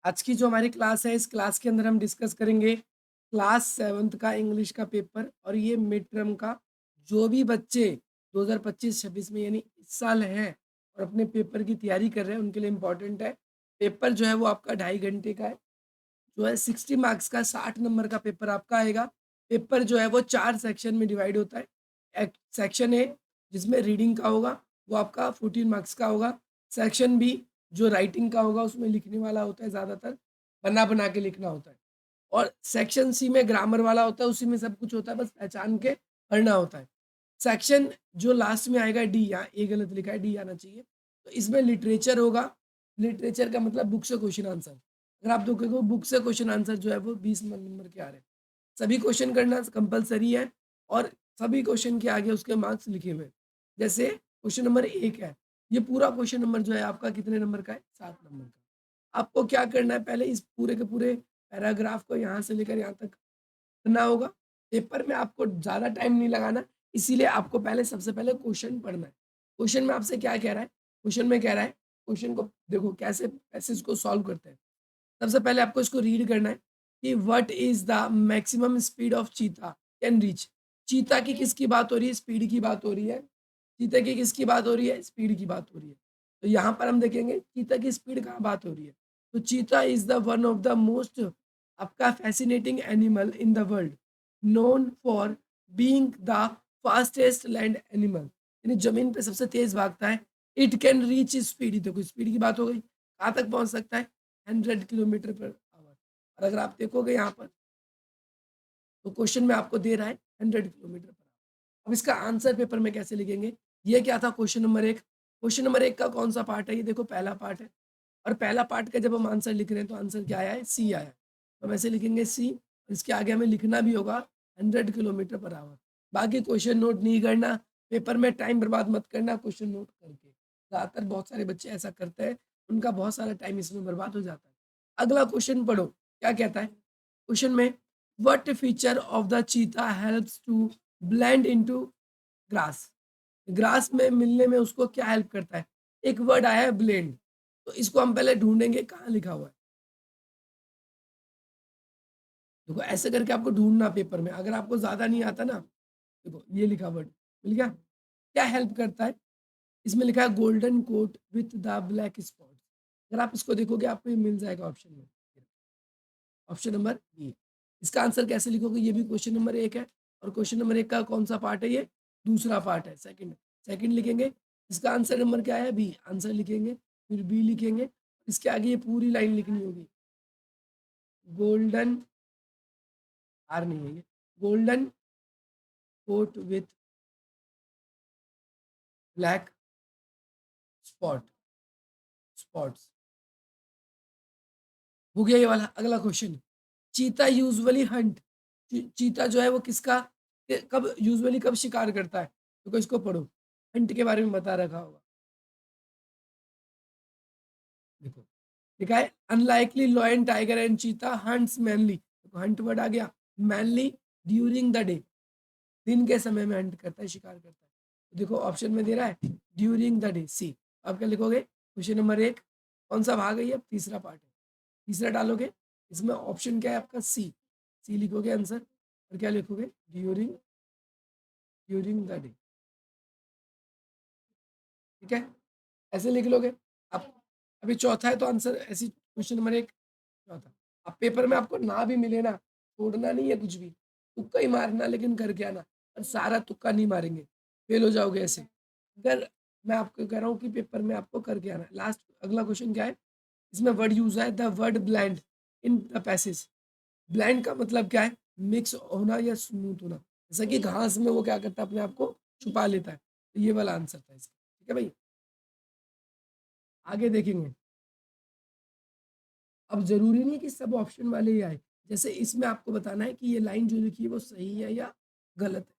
आज की जो हमारी क्लास है, इस क्लास के अंदर हम डिस्कस करेंगे क्लास 7th का इंग्लिश का पेपर और ये मिड टर्म का। जो भी बच्चे 2025-26 में यानी इस साल हैं और अपने पेपर की तैयारी कर रहे हैं, उनके लिए इम्पोर्टेंट है। पेपर जो है वो आपका 2.5 घंटे का है, जो है 60 मार्क्स का 60 नंबर का पेपर आपका आएगा। पेपर जो है वो 4 सेक्शन में डिवाइड होता है। एक सेक्शन ए जिसमें रीडिंग का होगा, वो आपका 14 मार्क्स का होगा। सेक्शन बी जो राइटिंग का होगा, उसमें लिखने वाला होता है, ज़्यादातर बना-बना के लिखना होता है। और सेक्शन सी में ग्रामर वाला होता है, उसी में सब कुछ होता है, बस पहचान के पढ़ना होता है। सेक्शन जो लास्ट में आएगा डी, यहाँ ए गलत लिखा है, डी आना चाहिए। तो इसमें लिटरेचर होगा। लिटरेचर का मतलब बुक से क्वेश्चन आंसर। अगर आप देखोगे बुक से क्वेश्चन आंसर जो है वो 20 नंबर के आ रहे हैं। सभी क्वेश्चन करना कंपलसरी है और सभी क्वेश्चन के आगे उसके मार्क्स लिखे हुए हैं। जैसे क्वेश्चन नंबर 1 है, ये पूरा क्वेश्चन नंबर जो है आपका कितने नंबर का है? 7 नंबर का। आपको क्या करना है, पहले इस पूरे के पूरे पैराग्राफ को यहाँ से लेकर यहाँ तक करना होगा। पेपर में आपको ज़्यादा टाइम नहीं लगाना, इसीलिए आपको पहले सबसे पहले क्वेश्चन पढ़ना है। क्वेश्चन में आपसे क्या कह रहा है? क्वेश्चन में कह रहा है, क्वेश्चन को देखो कैसे पैसेज को सॉल्व करते हैं। सबसे पहले आपको इसको रीड करना है कि what is the maximum speed of चीता कैन रीच। चीता की किसकी बात हो रही है? स्पीड की बात हो रही है। चीता की किसकी बात हो रही है? स्पीड की बात हो रही है। तो यहाँ पर हम देखेंगे चीता की स्पीड कहाँ बात हो रही है। तो cheetah is the one of the most आपका fascinating animal in the world, known for being the fastest land animal, यानी ज़मीन पे सबसे तेज़ भागता है। इट कैन रीच स्पीड, देखो स्पीड की बात हो गई, कहाँ तक पहुँच सकता है? 100 किलोमीटर पर आवर। और अगर आप देखोगे यहाँ पर, तो क्वेश्चन में आपको दे रहा है 100 किलोमीटर पर आवर। अब इसका आंसर पेपर में कैसे लिखेंगे? ये क्या था क्वेश्चन नंबर 1। क्वेश्चन नंबर 1 का कौन-सा पार्ट है? ये देखो पहला पार्ट है और पहला पार्ट का जब हम आंसर लिख रहे हैं, तो आंसर क्या आया है? सी आया है। तो हम ऐसे लिखेंगे सी, इसके आगे हमें लिखना भी होगा 100 किलोमीटर पर आवर। बाकी क्वेश्चन नोट नहीं करना, पेपर में टाइम बर्बाद मत करना क्वेश्चन नोट करके। ज़्यादातर बहुत सारे बच्चे ऐसा करते हैं, उनका बहुत सारा टाइम इसमें बर्बाद हो जाता है। अगला क्वेश्चन पढ़ो, क्या कहता है? क्वेश्चन में what feature of the cheetah helps to blend into grass. Grass में मिलने में उसको क्या हेल्प करता है? एक वर्ड आया है ब्लेंड, तो इसको हम पहले ढूँढेंगे कहाँ लिखा हुआ है। देखो ऐसे करके आपको ढूँढना पेपर में, अगर आपको ज़्यादा नहीं आता ना, देखो ये लिखा वर्ड, मिल गया? क्या हेल्प करता है? इसमें लिखा है golden coat with the black spots. अगर आप इसको देखोगे आपको ये मिल जाएगा ऑप्शन में। Option number B. इसका आंसर कैसे लिखोगे? ये भी क्वेश्चन नंबर 1 है और क्वेश्चन नंबर 1 का कौन-सा पार्ट है ये? दूसरा पार्ट है, सेकंड। सेकंड लिखेंगे, इसका आंसर नंबर क्या है? बी। आंसर लिखेंगे, फिर बी लिखेंगे, इसके आगे ये पूरी लाइन लिखनी होगी। गोल्डन, आर नहीं है ये, golden coat with black spot, spots. हो गया ये वाला। अगला क्वेश्चन, चीता यूजुअली हंट। चीता जो है वो किसका कब यूजुअली कब शिकार करता है? तो इसको पढ़ो, हंट के बारे में बता रखा होगा। देखो लिखा है अनलाइकली लॉयन टाइगर एंड चीता हंट्स मैनली। देखो हंट वर्ड आ गया, मैनली ड्यूरिंग द डे, दिन के समय में हंट करता है, शिकार करता है। तो देखो ऑप्शन में दे रहा है ड्यूरिंग द डे, सी। आप क्या लिखोगे? क्वेश्चन नंबर 1 कौन सा भाग है? ये अब तीसरा पार्ट है, तीसरा डालोगे, इसमें ऑप्शन क्या है आपका? सी। सी लिखोगे आंसर और क्या लिखोगे? During, during the day. ठीक है, ऐसे लिख लोगे आप। अभी चौथा है तो आंसर ऐसी, क्वेश्चन नंबर 1 चौथा। अब पेपर में आपको ना भी मिले ना, छोड़ना नहीं है कुछ भी, तुक्का ही मारना, लेकिन करके आना। और सारा तुक्का नहीं मारेंगे, फेल हो जाओगे ऐसे। अगर मैं आपको कह रहा हूँ कि पेपर में आपको करके आना है। लास्ट अगला क्वेश्चन क्या है? इसमें वर्ड यूज है the word blind in the passage. Blind का मतलब क्या है? मिक्स होना या स्मूथ होना। जैसा कि घास में वो क्या करता है, अपने आप को छुपा लेता है। तो ये वाला आंसर था इसका। ठीक है भाई, आगे देखेंगे। अब ज़रूरी नहीं कि सब ऑप्शन वाले ही आए। जैसे इसमें आपको बताना है कि ये लाइन जो लिखी है वो सही है या गलत है।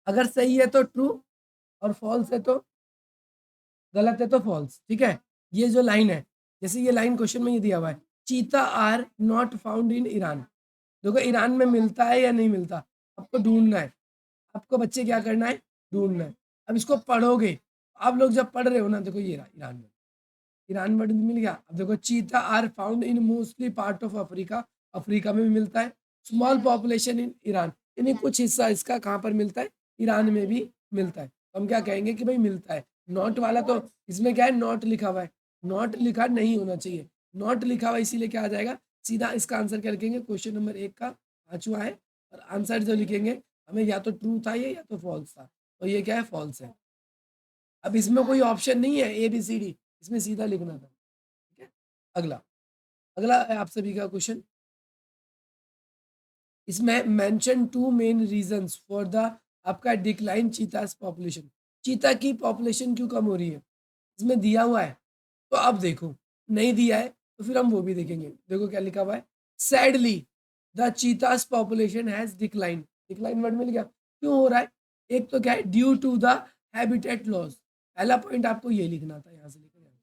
अगर सही है तो ट्रू और फॉल्स है तो गलत है तो फॉल्स। ठीक है? ये जो लाइन है, जैसे ये लाइन क्वेश्चन में ये दिया हुआ है, cheetah are not found in Iran. देखो ईरान में मिलता है या नहीं मिलता, आपको ढूँढना है। आपको बच्चे क्या करना है? ढूँढना है। अब इसको पढ़ोगे, आप लोग जब पढ़ रहे हो ना, देखो ये रहा ईरान में। ईरान वर्ड मिल गया। अब देखो cheetah are found in mostly part of Africa, Africa में भी मिलता है। स्मॉल पॉपुलेशन इन ईरान, यानी कुछ हिस्सा इसका कहाँ पर मिलता है, ईरान में भी मिलता है। तो हम क्या कहेंगे कि भाई मिलता है। नॉट वाला तो इसमें क्या है, नॉट लिखा हुआ है, नॉट लिखा नहीं होना चाहिए, नॉट लिखा हुआ इसीलिए क्या आ जाएगा, सीधा इसका आंसर क्या लिखेंगे, क्वेश्चन नंबर 1 का 5वां है, और आंसर जो लिखेंगे हमें या तो ट्रू था ये या तो फॉल्स था, और ये क्या है, फॉल्स है। अब इसमें कोई ऑप्शन नहीं है ए बी सी डी, इसमें सीधा लिखना था। ठीक है, अगला अगला है आप सभी का क्वेश्चन। इसमें mention 2 main reasons for the आपका डिक्लाइन चीतास पॉपुलेशन, चीता की पॉपुलेशन क्यों कम हो रही है, इसमें दिया हुआ है। तो अब देखो, नहीं दिया है तो फिर हम वो भी देखेंगे। देखो क्या लिखा हुआ है, sadly the cheetahs population has decline, decline word मिल गया, क्यों हो रहा है, एक तो क्या है, due to the habitat loss, पहला पॉइंट आपको ये लिखना था, यहाँ से लिखना है।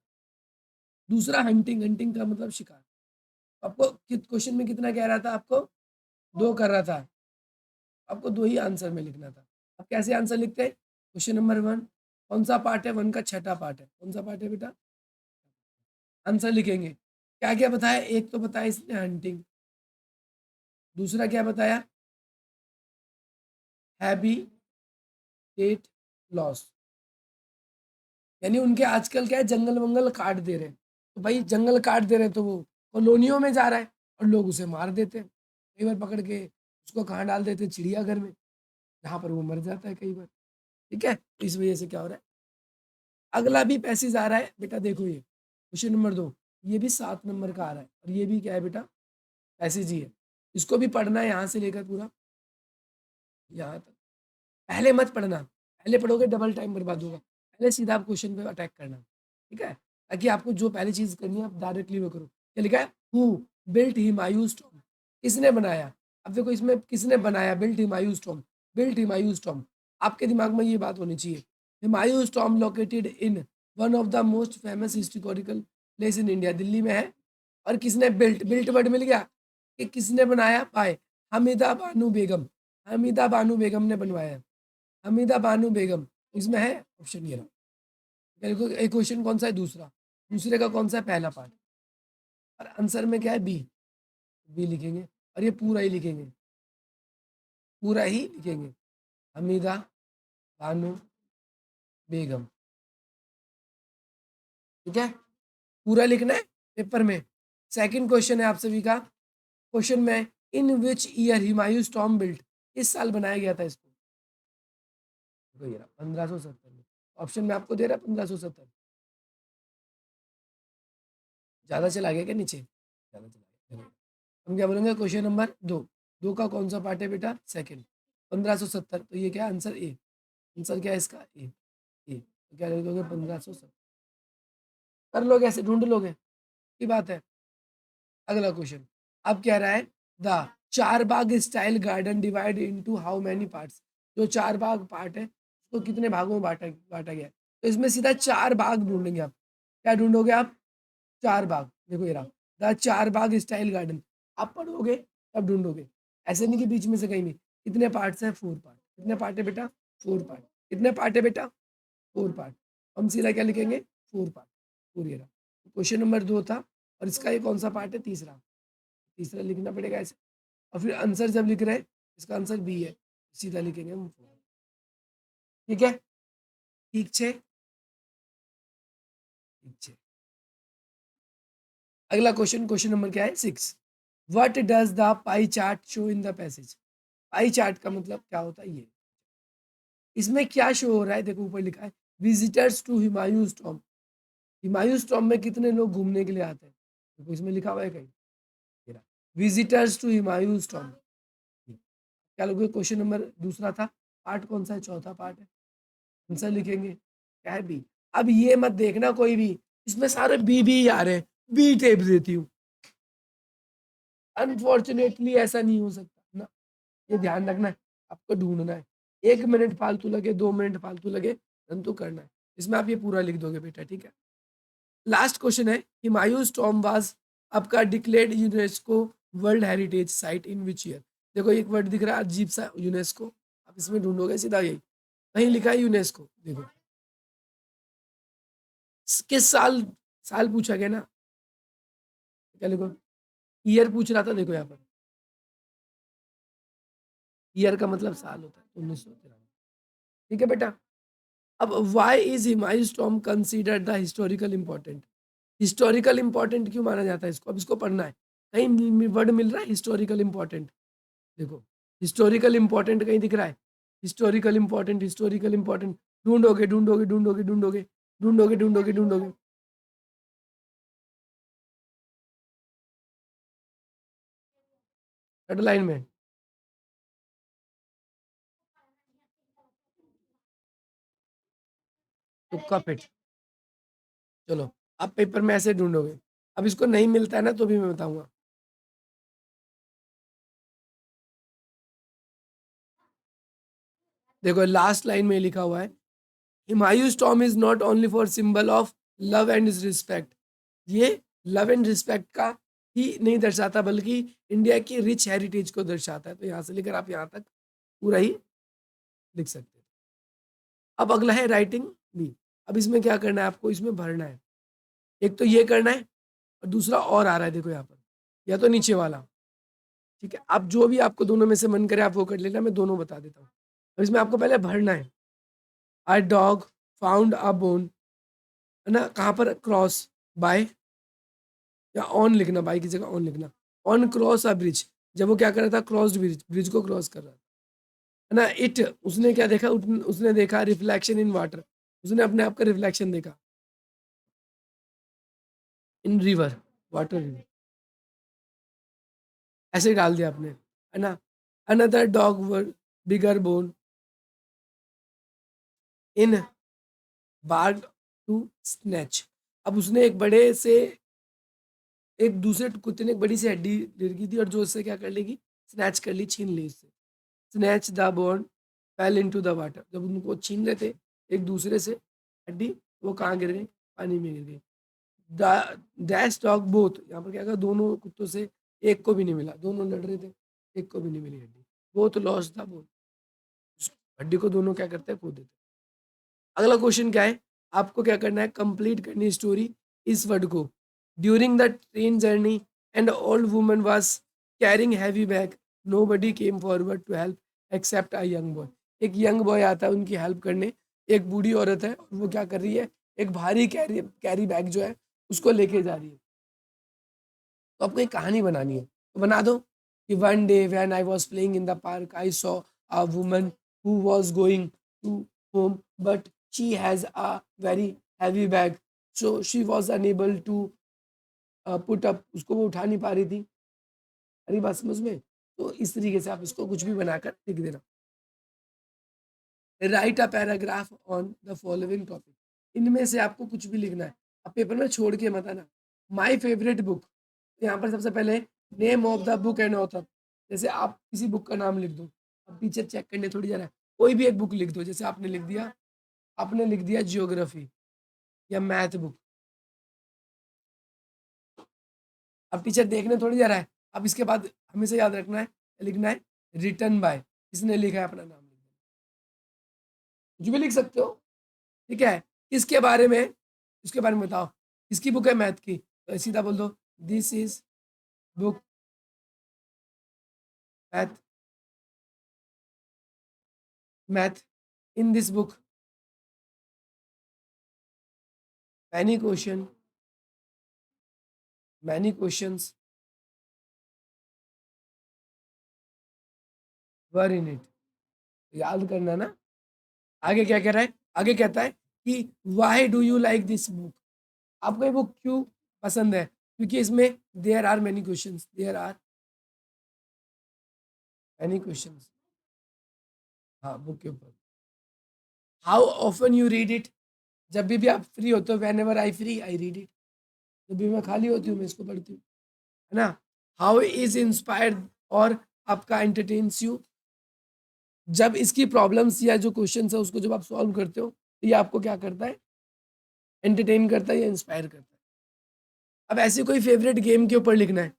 दूसरा हंटिंग, हंटिंग का मतलब शिकार। आपको क्वेश्चन में कितना कह रहा था, आपको 2 कर रहा था, आपको 2 ही आंसर में लिखना था। अब कैसे आंसर लिखते हैं, क्वेश्चन नंबर 1 कौन सा पार्ट है, 1 का छठा पार्ट है, कौन सा पार्ट है बेटा, आंसर लिखेंगे। क्या क्या बताया, एक तो बताया इसने हंटिंग, दूसरा क्या बताया, हैबिटेट लॉस, यानी उनके आजकल क्या है, जंगल वंगल काट दे रहे हैं, तो भाई जंगल काट दे रहे हैं तो वो कॉलोनियों में जा रहा है, और लोग उसे मार देते हैं, कई बार पकड़ के उसको कहाँ डाल देते हैं, चिड़ियाघर में, जहाँ पर वो मर जाता है कई बार। ठीक है, तो इस वजह से क्या हो रहा है। अगला भी पैसेज आ रहा है बेटा, देखो ये क्वेश्चन नंबर 2, ये भी 7 नंबर का आ रहा है, और ये भी क्या है बेटा, पैसेज ही है, इसको भी पढ़ना है यहाँ से लेकर पूरा यहाँ तक। पहले मत पढ़ना, पहले पढ़ोगे डबल टाइम बर्बाद होगा, पहले सीधा आप क्वेश्चन पे अटैक करना। ठीक है, ताकि आपको जो पहली चीज करनी है आप डायरेक्टली वो करो। क्या लिखा है, हु बिल्ट हिमायूज टॉम, किसने बनाया। अब देखो इसमें किसने बनाया, built Humayun's tomb, built Humayun's tomb, आपके दिमाग में ये बात होनी चाहिए। Humayun's tomb located in one of the most famous historical place in India, Delhi में है। और किसने बिल्ट, बिल्ट वर्ड मिल गया, कि किसने बनाया, बाय हमीदा बानू बेगम, हमीदा बानू बेगम ने बनवाया, हमीदा बानू बेगम, इसमें है ऑप्शन ये रहा। एक क्वेश्चन कौन सा है, दूसरा, दूसरे का कौन सा है, पहला पार्ट, और आंसर में क्या है, बी, बी लिखेंगे, और ये पूरा ही लिखेंगे, पूरा ही लिखेंगे, हमीदा बानू बेगम। ठीक है, पूरा लिखना है पेपर में। सेकंड क्वेश्चन है आप सभी का, क्वेश्चन में इन विच ईयर हिमायूज टॉम बिल्ट, किस साल बनाया गया था इसको, 1570 में, ऑप्शन में आपको दे रहा है 1570, ज्यादा चला गया क्या नीचे, ज्यादा चला गया। हम क्या बोलेंगे, क्वेश्चन नंबर 2, 2 का कौन सा पार्ट है बेटा, सेकंड, 1570, तो ये क्या है आंसर, ए, आंसर क्या है इसका, ए, ए, तो क्या लिख दोगे 1570, कर लोगे ऐसे, ढूंढ लोगे, की बात है। अगला क्वेश्चन अब कह रहा है, the char bagh style garden divide into how many parts, जो चार बाग पार्ट है उसको कितने भागों में बांटा बांटा गया है, तो इसमें सीधा चार बाग ढूंढेंगे आप। क्या ढूंढोगे आप, चार बाग, देखो ये रहा, the char bagh style garden, आप पढ़ोगे तब ढूंढोगे, ऐसे नहीं कि बीच में से कहीं भी। कितने पार्ट्स हैं, 4 पार्ट, कितने पार्ट है बेटा, 4 पार्ट, कितने पार्ट है बेटा, 4 पार्ट, हम सीधा क्या लिखेंगे, 4 पार्ट, 4 ये रहा। क्वेश्चन नंबर 2 था, और इसका ये कौन सा पार्ट है, तीसरा, तीसरा लिखना पड़ेगा ऐसे, और फिर आंसर जब लिख रहे हैं इसका आंसर बी है, सीधा लिखेंगे हम 4। ठीक है, ठीक छे, ठीक छे। अगला क्वेश्चन, क्वेश्चन नंबर क्या है, 6, what does the pie chart show in the passage, pie chart का मतलब क्या होता है, ये इसमें क्या शो हो रहा है, देखो ऊपर लिखा है, विजिटर्स टू हिमायूज टॉम, हिमायूज टॉम में कितने लोग घूमने के लिए आते हैं, देखो इसमें लिखा हुआ है कहीं, विजिटर्स टू हिमायूज टॉम, क्या लोगे, क्वेश्चन नंबर दूसरा था, पार्ट कौन सा है, चौथा पार्ट है, आंसर लिखेंगे क्या है, बी। अब ये मत देखना कोई भी, इसमें सारे बी भी आ रहे हैं, बी टेप देती हूँ, अनफॉर्चुनेटली ऐसा नहीं हो सकता ना, ये ध्यान रखना है, आपको ढूंढना है, 1 मिनट फालतू लगे, 2 मिनट फालतू लगे, परंतु करना है, इसमें आप ये पूरा लिख दोगे बेटा। ठीक है, लास्ट क्वेश्चन है, हिमायूज टॉम वाज आपका declared UNESCO world heritage site in which year, देखो एक वर्ड दिख रहा है अजीब सा, यूनेस्को, आप इसमें ढूंढोगे सीधा यही, कहीं लिखा है यूनेस्को, देखो किस साल साल पूछा गया ना, क्या लिखो, ईयर पूछ रहा था, देखो यहाँ पर ईयर का मतलब साल होता है, 1993। ठीक है बेटा। अब why is Humayun's tomb considered the historical important? Historical important क्यों माना जाता है इसको? अब इसको पढ़ना है, कहीं वर्ड मिल रहा है हिस्टोरिकल इंपॉर्टेंट? देखो, हिस्टोरिकल इंपॉर्टेंट कहीं दिख रहा है? हिस्टोरिकल इंपॉर्टेंट, हिस्टोरिकल इंपॉर्टेंट, ढूंढोगे ढूंढोगे ढूंढोगे ढूंढोगे ढूंढोगे ढूंढोगे ढूंढोगे, थर्ड लाइन में। तुक्का फिट। चलो, अब पेपर में ऐसे ढूंढोगे। अब इसको नहीं मिलता है ना, तो भी मैं बताऊंगा। देखो लास्ट लाइन में लिखा हुआ है, Humayun's tomb is not only for symbol of love and respect. ये लव एंड रिस्पेक्ट का ही नहीं दर्शाता, बल्कि इंडिया की रिच हेरिटेज को दर्शाता है। तो यहाँ से लेकर आप यहाँ तक पूरा ही लिख सकते हैं। अब अगला है राइटिंग बी। अब इसमें क्या करना है आपको? इसमें भरना है। एक तो ये करना है, और दूसरा और आ रहा है, देखो यहाँ पर, या तो नीचे वाला। ठीक है, आप जो भी आपको दोनों में से मन करे आप वो कर लेना, मैं दोनों बता देता हूँ। अब इसमें आपको पहले भरना है, a dog found a bone, है ना, कहाँ पर? क्रॉस बाय, या ऑन लिखना, बाई की जगह ऑन लिखना। ऑन क्रॉस अ ब्रिज, जब वो क्या कर रहा था? क्रॉस ब्रिज, ब्रिज को क्रॉस कर रहा था, है ना। इट, उसने क्या देखा? उसने देखा रिफ्लेक्शन इन वाटर, उसने अपने आप का रिफ्लेक्शन देखा इन रिवर, वाटर रिवर, ऐसे डाल दिया आपने, है ना। Another dog were bigger bone in bird to snatch. अब उसने एक बड़े से, एक दूसरे कुत्ते ने एक बड़ी सी हड्डी गिर थी, और जो उससे क्या कर लेगी? स्नैच कर ली, छीन ली उससे। Snatch the bone fail into the water, जब उनको छीन रहे थे एक दूसरे से हड्डी, वो कहाँ गिर गई? पानी में गिर गई। डैश डॉग बोथ, यहाँ पर क्या कहा? दोनों कुत्तों से एक को भी नहीं मिला, दोनों लड़ रहे थे, एक को भी नहीं मिली हड्डी। बोथ लॉस्ट द बोन, हड्डी को दोनों क्या करते हैं? खो देते हैं। अगला क्वेश्चन क्या है? आपको क्या करना है? कंप्लीट करनी स्टोरी इस वर्ड को। During the train journey and old woman was carrying heavy bag, nobody came forward to help except a young boy. एक यंग बॉय आता है उनकी हेल्प करने, एक बूढ़ी औरत है, और वो क्या कर रही है? एक भारी कैरी कैरी बैग जो है उसको लेके जा रही है। तो आपको एक कहानी बनानी है, तो बना दो कि one day when I was playing in the park I saw a woman who was going to home but she has a very heavy bag, so she was unable to put up, उसको वो उठा नहीं पा रही थी। अरे बात समझ में? तो इस तरीके से आप इसको कुछ भी बनाकर लिख देना। Right a paragraph on the following topic, इनमें से आपको कुछ भी लिखना है। अब पेपर में छोड़ के मत आना। माई फेवरेट बुक, यहाँ पर सबसे पहले name of the book and author, जैसे आप किसी बुक का नाम लिख दो। अब टीचर चेक करने थोड़ी जा रहा है, कोई भी एक बुक लिख दो। जैसे आपने लिख दिया, आपने लिख दिया जियोग्राफी या मैथ बुक। अब टीचर देखने थोड़ी जा रहा है। अब इसके बाद हमेशा याद रखना है, लिखना है रिटन बाय, किसने लिखा है, अपना नाम लिख देना। कुछ भी लिख सकते हो, ठीक है। किसके बारे में? इसके बारे में बताओ, किसकी बुक है? मैथ की, तो सीधा बोल दो this is book math, math in this book many question, many questions were in it. याद करना ना। आगे क्या कह रहा है? आगे कहता है कि why do you like this book, आपको ये बुक क्यों पसंद है? क्योंकि इसमें there are many questions, there are many questions, हाँ बुक के ऊपर। How often you read it, जब भी आप फ्री होते हो, whenever I free I read it, जब भी मैं खाली होती हूँ मैं इसको पढ़ती हूँ, है ना। हाउ इज इंस्पायर्ड, और आपका एंटरटेन्स यू, जब इसकी प्रॉब्लम्स या जो क्वेश्चन है उसको जब आप सॉल्व करते हो, तो ये आपको क्या करता है? एंटरटेन करता है या इंस्पायर करता है। अब ऐसे कोई फेवरेट गेम के ऊपर लिखना है,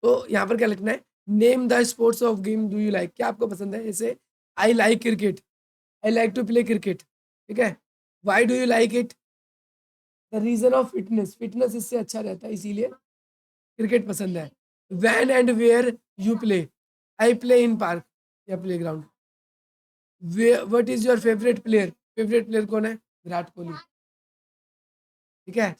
तो यहाँ पर क्या लिखना है? Name the sports of game do you like, क्या आपको पसंद है? जैसे I like cricket, I like to play cricket, ठीक है। Why do you like it? The reason of fitness, fitness इससे अच्छा रहता है इसीलिए क्रिकेट पसंद है। When and where you play, I play in park या play ground. What is your favourite player, favourite player कौन है, विराट कोहली, ठीक है।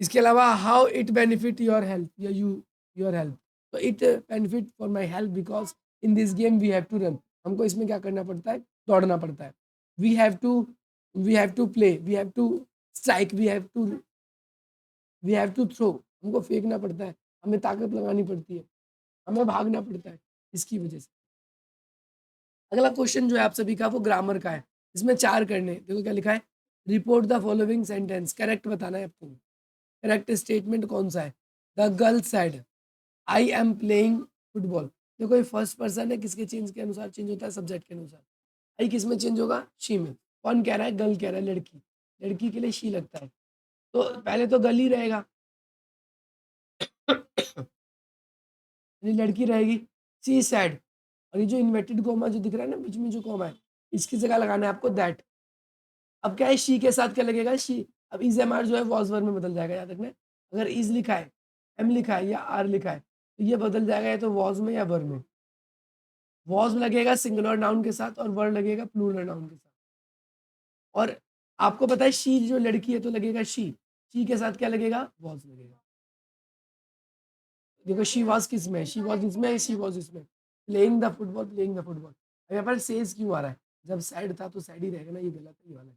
इसके अलावा how it benefit your health या यू योर हेल्थ, तो it benefit for my health because in this game we have to run, हमको इसमें क्या करना पड़ता है, दौड़ना पड़ता है। We have to we have to play, we have to strike, we have to throw, हमको फेंकना पड़ता है, हमें ताकत लगानी पड़ती है, हमें भागना पड़ता है, इसकी वजह से। अगला क्वेश्चन जो है आप सभी का वो ग्रामर का है। इसमें 4 करने, देखो क्या लिखा है, report the following sentence, correct बताना है आपको। करेक्ट स्टेटमेंट कौन सा है, the girl said I am playing football. देखो ये फर्स्ट पर्सन है, किसके चेंज के अनुसार चेंज होता है, सब्जेक्ट के अनुसार। आई किस में चेंज होगा, शी में। कौन कह रहा है, गर्ल कह रहा है, लड़की, लड़की के लिए शी लगता है, तो पहले तो गर्ल ही रहेगा यानी लड़की रहेगी। सी सैड, और ये जो इन्वर्टेड कोमा जो दिख रहा है ना बीच में जो कोमा है, इसकी जगह लगाना है आपको दैट। अब क्या है, शी के साथ क्या लगेगा, शी। अब इज एम आर जो है वॉज वर्ब में बदल जाएगा, याद रखना। अगर इज लिखा है, एम लिखा है या आर लिखा है, तो ये बदल जाएगा या तो वॉज में या वर में। वॉज लगेगा सिंगुलर नाउन के साथ और वर लगेगा प्लूरल नाउन के साथ। और आपको पता है शी जो लड़की है तो लगेगा शी के साथ क्या लगेगा, वॉज लगेगा। देखो शी वॉज किस में, शी वॉज इसमें, शी वॉज इसमें। Playing the football, playing the football. अब यहाँ पर सेज क्यों आ रहा है, जब सैड था तो सैड ही रहेगा ना, ये गलत है ये वाला।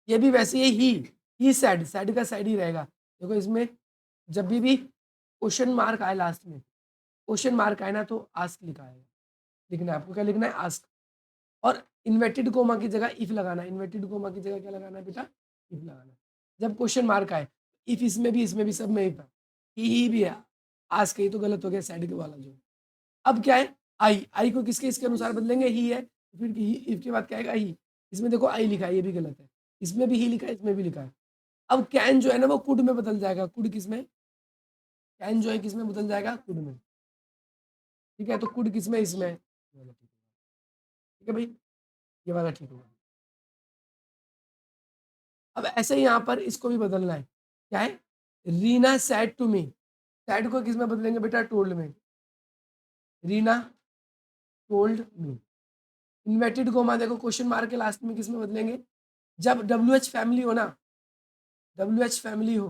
ये भी वैसे ही सैड, सैड का सैड ही रहेगा। देखो इसमें जब भी क्वेश्चन मार्क आए लास्ट में, क्वेश्चन मार्क आए ना तो आस्क लिखा है, लिखना है आपको, क्या लिखना है, आस्क। और इन्वर्टेड कोमा की जगह इफ लगाना है, इन्वर्टेड कोमा की जगह क्या लगाना है बेटा, इफ लगाना है। जब क्वेश्चन मार्क आए, इफ इसमें भी सब में इफ है, ही भी है, आस्क, ये तो गलत हो गया सैड के वाला जो। अब क्या है, आई को किसके इसके अनुसार बदलेंगे, ही है, फिर इफ के बाद क्या आएगा, ही। इसमें देखो आई लिखा है, ये भी गलत है, इसमें भी ही लिखा है, इसमें भी लिखा है। अब कैन जो है ना वो कुड में बदल जाएगा, कुड किसमें, कैन जो है किसमें बदल जाएगा, कुड में, ठीक है। तो कुड किसमें, इसमें, ये वाला ठीक होगा, ठीक है भाई, ये वाला ठीक होगा। अब ऐसे ही यहाँ पर इसको भी बदलना है, क्या है, Reena said to me, said को किसमें बदलेंगे बेटा, टोल्ड में, Reena told me. Inverted comma देखो क्वेश्चन मार्क के लास्ट में किसमें बदलेंगे, जब डब्ल्यू एच फैमिली हो ना, डब्ल्यू एच फैमिली हो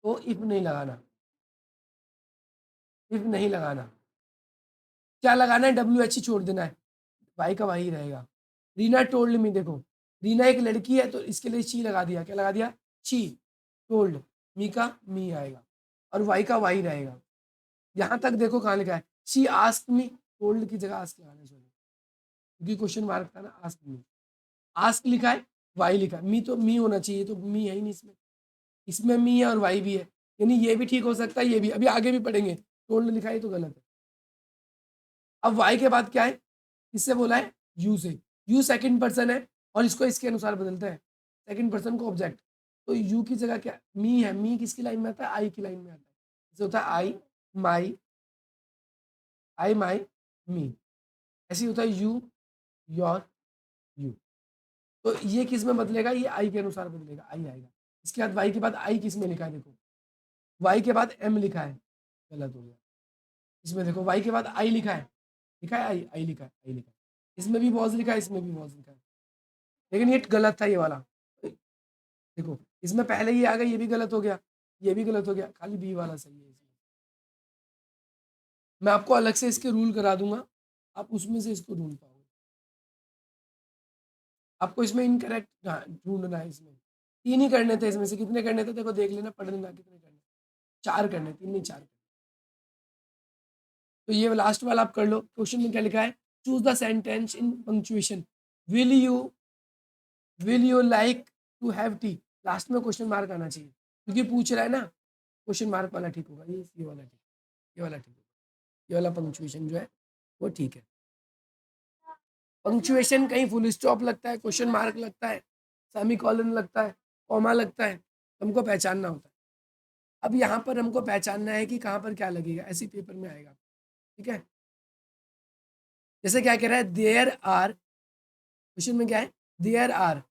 तो इफ नहीं लगाना, इफ नहीं लगाना, क्या लगाना है, डब्ल्यू एच ही छोड़ देना है, वाई का वाई रहेगा। रीना टोल्ड मी, देखो रीना एक लड़की है तो इसके लिए ची लगा दिया, क्या लगा दिया, ची। टोल्ड, मी का मी आएगा और वाई का वाई रहेगा। यहाँ तक देखो कहाँ लिखा है, शी आस्क्ड मी, टोल्ड की जगह आस्क लगाना चाहिए, क्योंकि क्वेश्चन मार्क था ना, आस्क मी। आस्क लिखा है, वाई लिखा है, मी तो मी होना चाहिए, तो मी है ही नहीं इसमें, इसमें मी है और वाई भी है, यानी ये भी ठीक हो सकता है, ये भी, अभी आगे भी पढ़ेंगे। टोल्ड लिखा है तो गलत है। अब वाई के बाद क्या है, किससे बोला है, यू से। यू सेकंड पर्सन है और इसको इसके अनुसार बदलते हैं, सेकंड पर्सन को ऑब्जेक्ट। तो यू की जगह क्या, मी है, मी किसकी लाइन में आता है, आई की लाइन में आता है। जैसे होता है माई आई माई मी, ऐसे होता है यू योर यू। तो ये किस में बदलेगा, ये आई के अनुसार बदलेगा, आई आएगा। इसके बाद वाई के बाद आई किस में लिखा है, देखो वाई के बाद एम लिखा है, गलत हो गया। इसमें देखो वाई के बाद आई लिखा है, लिखा है आई लिखा है, आई लिखा है। इसमें भी वॉज लिखा है, इसमें भी वॉज लिखा है, लेकिन ये गलत था ये वाला। देखो इसमें पहले ये आ गया, ये भी गलत हो गया, ये भी गलत हो गया, खाली बी वाला सही है इसमें। मैं आपको अलग से इसके रूल करा दूंगा, आप उसमें से इसको ढूंढ पाओगे। आपको इसमें इनकरेक्ट ढूंढना है। इसमें 3 ही करने थे, इसमें से कितने करने थे देखो, देख लेना, पढ़ लेना कितने करने, 4 करने, 3 नहीं 4 करने। तो ये लास्ट वाला आप कर लो। क्वेश्चन में क्या लिखा है, choose the sentence in punctuation, will you will you like to have tea. Last में क्वेश्चन मार्क आना चाहिए, क्योंकि पूछ रहा है ना, क्वेश्चन मार्क वाला ठीक होगा, ये वाला ठीक, ये वाला ठीक होगा, ये वाला पंक्चुएशन जो है वो ठीक है। पंक्चुएशन कहीं फुल स्टॉप लगता है, क्वेश्चन मार्क लगता है, सेमीकोलन लगता है, कॉमा लगता है, हमको पहचानना होता है। अब यहाँ पर हमको पहचानना है कि कहाँ पर क्या लगेगा, ऐसी पेपर में आएगा, ठीक है। जैसे क्या कह रहा है, देयर आर क्वेश्चन में क्या है, there are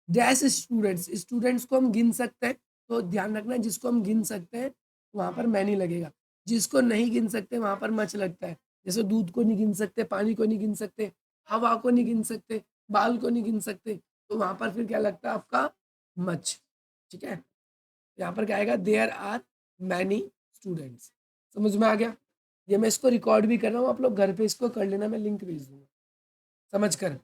dash students, students को हम गिन सकते हैं, तो ध्यान रखना जिसको हम गिन सकते हैं वहां पर मैनी लगेगा, जिसको नहीं गिन सकते वहां पर मच लगता है। जैसे दूध को नहीं गिन सकते, पानी को नहीं गिन सकते, हवा को नहीं गिन सकते, बाल को नहीं गिन सकते, तो वहां पर फिर क्या लगता है आपका, मच। ठीक है, यहाँ पर क्या आएगा, देयर आर मैनी स्टूडेंट्स। समझ में आ गया? ये मैं इसको रिकॉर्ड भी कर रहा हूँ, आप लोग घर पे इसको कर लेना, मैं लिंक भेज दूंगा समझ कर।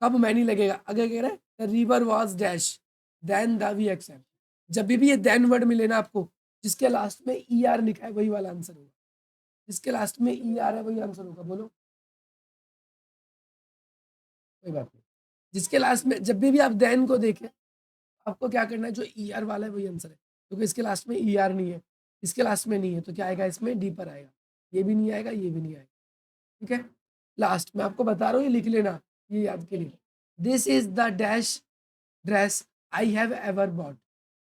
कब मैनी लगेगा, अगर कह रहा है the river was dash then the we accept, जब भी ये देन वर्ड मिले ना आपको, जिसके लास्ट में ई आर लिखा है वही वाला आंसर होगा, जिसके लास्ट में ई आर है वही आंसर होगा। बोलो, कोई बात नहीं, जिसके लास्ट में जब भी आप देन को देखें, आपको क्या करना है, जो ई आर वाला है वही आंसर है, क्योंकि इसके लास्ट में ई आर नहीं है, इसके लास्ट में नहीं है, तो क्या आएगा इसमें, डी पर आएगा, ये भी नहीं आएगा, ये भी नहीं आएगा। ठीक है, लास्ट में आपको बता रहा हूँ, ये लिख लेना, ये याद के लिए, this is the dash dress I have ever bot,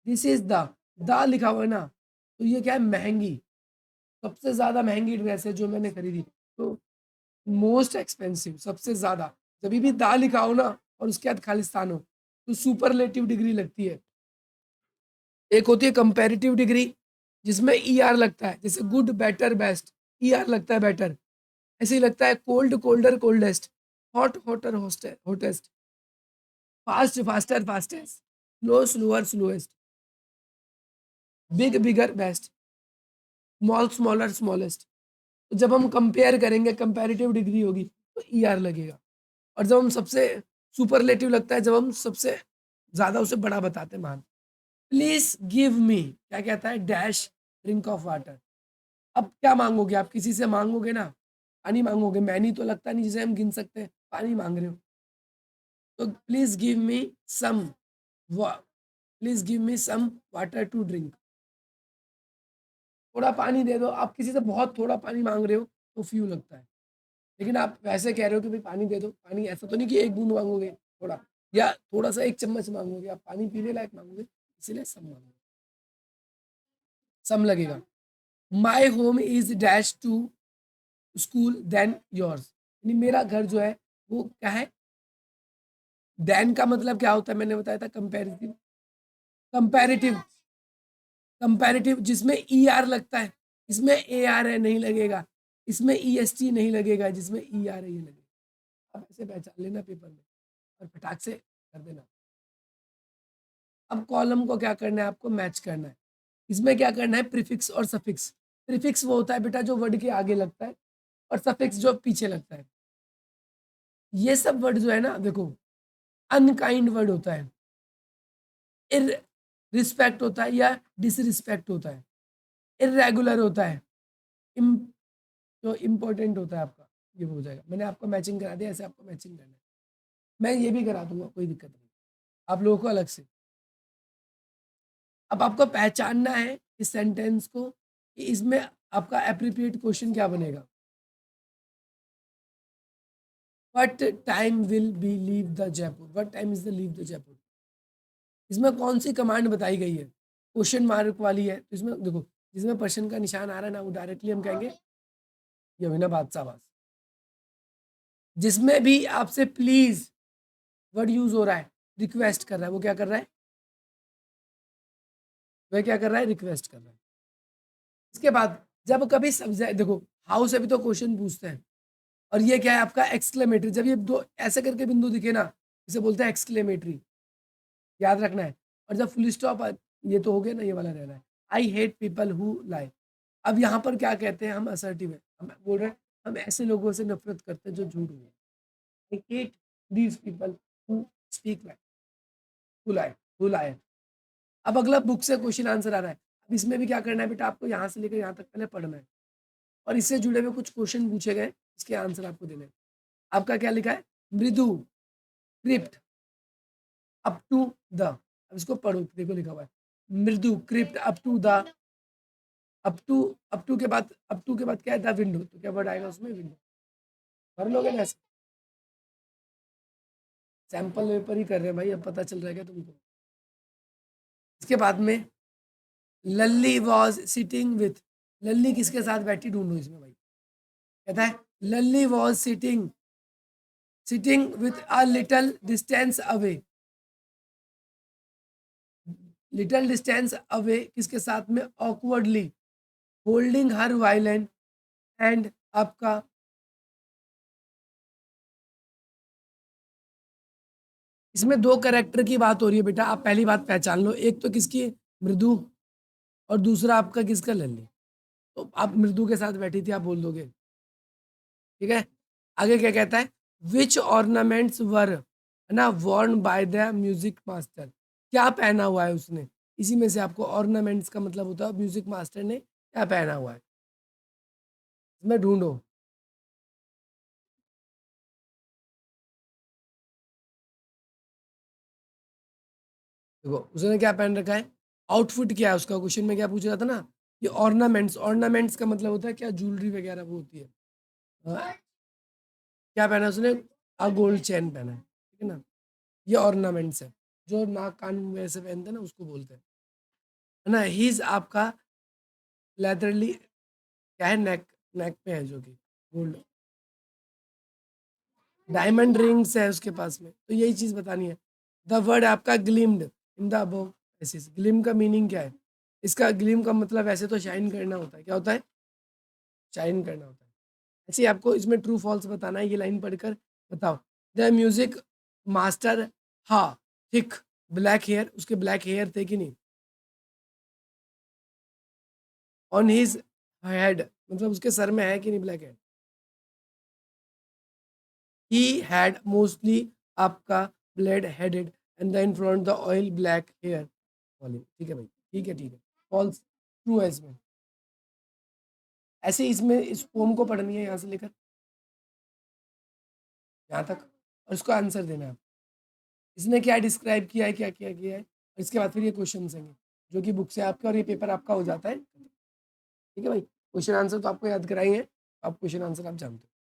this is the लिखा हुआ है ना, तो ये क्या है, महंगी, सबसे ज्यादा महंगी ड्रेस है जो मैंने खरीदी, तो मोस्ट एक्सपेंसिव, सबसे ज्यादा, जब भी दा लिखा हो ना और उसके बाद खालिस्तान हो, तो सुपरलेटिव डिग्री लगती है। एक होती है कंपैरेटिव डिग्री, जिसमें ई आर लगता है, जैसे good better best, E R लगता है बेटर, ऐसे ही लगता है cold colder coldest, hot hotter hottest, fast faster fastest, slow slower slowest, big bigger best, small smaller smallest. तो जब हम कंपेयर करेंगे, कंपैरेटिव डिग्री होगी, तो ई आर लगेगा। और जब हम सबसे सुपरलेटिव लगता है, जब हम सबसे ज्यादा उसे बड़ा बताते हैं, मान, प्लीज गिव मी, क्या कहता है, डैश ड्रिंक ऑफ वाटर। अब क्या मांगोगे आप, किसी से मांगोगे ना, पानी मांगोगे, मैनी तो लगता नहीं जिसे हम गिन सकते हैं, पानी मांग रहे हो, तो please give me some, please give me some water to drink, थोड़ा पानी दे दो। आप किसी से बहुत थोड़ा पानी मांग रहे हो तो फ्यू लगता है, लेकिन आप वैसे कह रहे हो कि भाई पानी दे दो, पानी ऐसा तो नहीं कि एक बूंद मांगोगे थोड़ा, या थोड़ा सा एक चम्मच मांगोगे, आप पानी पीने लायक मांगोगे, इसीलिए सम मांगोगे, सम लगेगा। My home is dash to school than yours, यानी मेरा घर जो है वो क्या है, देन का मतलब क्या होता है, मैंने बताया था, कंपेरेटिव, कंपेरेटिव, कंपैरेटिव, जिसमें ई आर लगता है, इसमें ए आर है नहीं लगेगा, इसमें ई एस टी नहीं लगेगा, जिसमें ई आर है ये लगेगा। अब ऐसे पहचान लेना पेपर में और फटाक से कर देना। अब कॉलम को क्या करना है, आपको मैच करना है। इसमें क्या करना है, प्रीफिक्स और सफिक्स। प्रीफिक्स वो होता है बेटा जो वर्ड के आगे लगता है, और सफिक्स जो पीछे लगता है। ये सब वर्ड जो है ना, देखो, अनकाइंड वर्ड होता है, इर रिस्पेक्ट होता है या डिसरिस्पेक्ट होता है, इरेगुलर होता है, जो इम्पोर्टेंट होता है आपका, ये हो जाएगा। मैंने आपको मैचिंग करा दिया, ऐसे आपको मैचिंग करना है, मैं ये भी करा दूंगा, कोई दिक्कत नहीं, आप लोगों को अलग से। अब आपको पहचानना है इस सेंटेंस को कि इसमें आपका एप्रोप्रिएट क्वेश्चन क्या बनेगा। What time will be leave the Jaipur, what time is the leave the Jaipur, इसमें कौन सी कमांड बताई गई है, क्वेश्चन मार्क वाली है, तो इसमें देखो, जिसमें प्रश्न का निशान आ रहा है ना, वो डायरेक्टली हम कहेंगे ये हुई ना बादशाह आवाज। जिसमें भी आपसे प्लीज वर्ड यूज हो रहा है, रिक्वेस्ट कर रहा है, वो क्या कर रहा है, वह क्या कर रहा है, रिक्वेस्ट कर रहा है। इसके बाद जब कभी सब्जेक्ट, देखो हाउ से भी तो क्वेश्चन पूछते हैं, और ये क्या है आपका एक्सक्लेमेटरी, जब ये दो ऐसे करके बिंदु दिखे ना, इसे बोलते हैं एक्सक्लेमेटरी, याद रखना है। और जब फुल स्टॉप, ये तो हो गया ना, ये वाला रहना है, I hate people who lie. अब यहाँ पर क्या कहते हैं, हम असर्टिव है, हम बोल रहे हैं हम ऐसे लोगों से नफरत करते हैं जो झूठ बोलते हैं, I hate these people who speak like, who lie, who lie. अब अगला बुक से क्वेश्चन आंसर आ रहा है, अब इसमें भी क्या करना है बेटा, आपको यहाँ से लेकर यहाँ तक पहले पढ़ना है, और इससे जुड़े हुए कुछ क्वेश्चन पूछे गए, इसके आंसर आपको देने हैं। आपका क्या लिखा है, Mridu, crept, up to the, अब इसको पढ़ो, देखो लिखा हुआ है, Mridu crept up to the, up to के बाद, अप टू के बाद क्या है, द विंडो, तो क्या वर्ड आएगा उसमें, विंडो। पढ़ लोगे ना ऐसे, सैंपल पेपर ही कर रहे हैं भाई, अब पता चल रहा है क्या तुमको। इसके बाद में Lalli was sitting with, Lalli किसके साथ बैठी ढूंढो इसमें भाई, कहता है Lalli was sitting sitting with a little distance away, little distance away किसके साथ में, awkwardly, holding her violin and आपका, इसमें दो कैरेक्टर की बात हो रही है बेटा, आप पहली बात पहचान लो, एक तो किसकी है? मृदु, और दूसरा आपका किसका, लल्ली। तो आप मृदु के साथ बैठी थी, आप बोल दोगे, ठीक है। आगे क्या कहता है, विच ऑर्नामेंट्स वर, है ना, Warne by the music master, क्या पहना हुआ है उसने, इसी में से आपको ऑर्नामेंट्स का मतलब होता है म्यूजिक मास्टर ने क्या पहना हुआ है, इसमें ढूंढो। देखो उसने क्या पहन रखा है, आउटफिट क्या है उसका, क्वेश्चन में क्या पूछ रहा था ना, ये ऑर्नामेंट्स, ऑर्नामेंट्स का मतलब होता है क्या, ज्वेलरी वगैरह वो होती है। हाँ, क्या पहना है उसने, गोल्ड चेन पहना है, ठीक है ना, ये ऑर्नामेंट्स है, जो नाक कान में वैसे पहनते हैं ना उसको बोलते हैं, है ना। हीज आपका लेदरली, क्या है, नेक, नेक पे है जो कि गोल्ड, डायमंड रिंग्स है उसके पास में, तो यही चीज बतानी है। द वर्ड आपका ग्लिम्ड इन द अबव, ऐसे ग्लिम का मीनिंग क्या है, इसका ग्लिम का मतलब वैसे तो शाइन करना होता है, क्या होता है, शाइन करना होता है। ऐसे ही आपको इसमें ट्रू फॉल्स बताना है, ये लाइन पढ़कर बताओ। द म्यूजिक मास्टर, हा, थिक ब्लैक हेयर, उसके ब्लैक हेयर थे कि नहीं, ऑन हिज हेड, मतलब उसके सर में है कि नहीं black hair, he had mostly आपका bald headed and the in front the oil black hair falling, ठीक है भाई, ठीक है, ठीक है, फॉल्स, ट्रू है इसमें। ऐसे इसमें इस पोम को पढ़नी है यहाँ से लेकर यहाँ तक, और इसको आंसर देना है। इसने क्या डिस्क्राइब किया है, क्या किया किया है, और इसके बाद फिर ये क्वेश्चन होंगे जो कि बुक से आपके, और ये पेपर आपका हो जाता है, ठीक है भाई। क्वेश्चन आंसर तो आपको याद कराएंगे, आप क्वेश्चन आंसर आप जानते हो।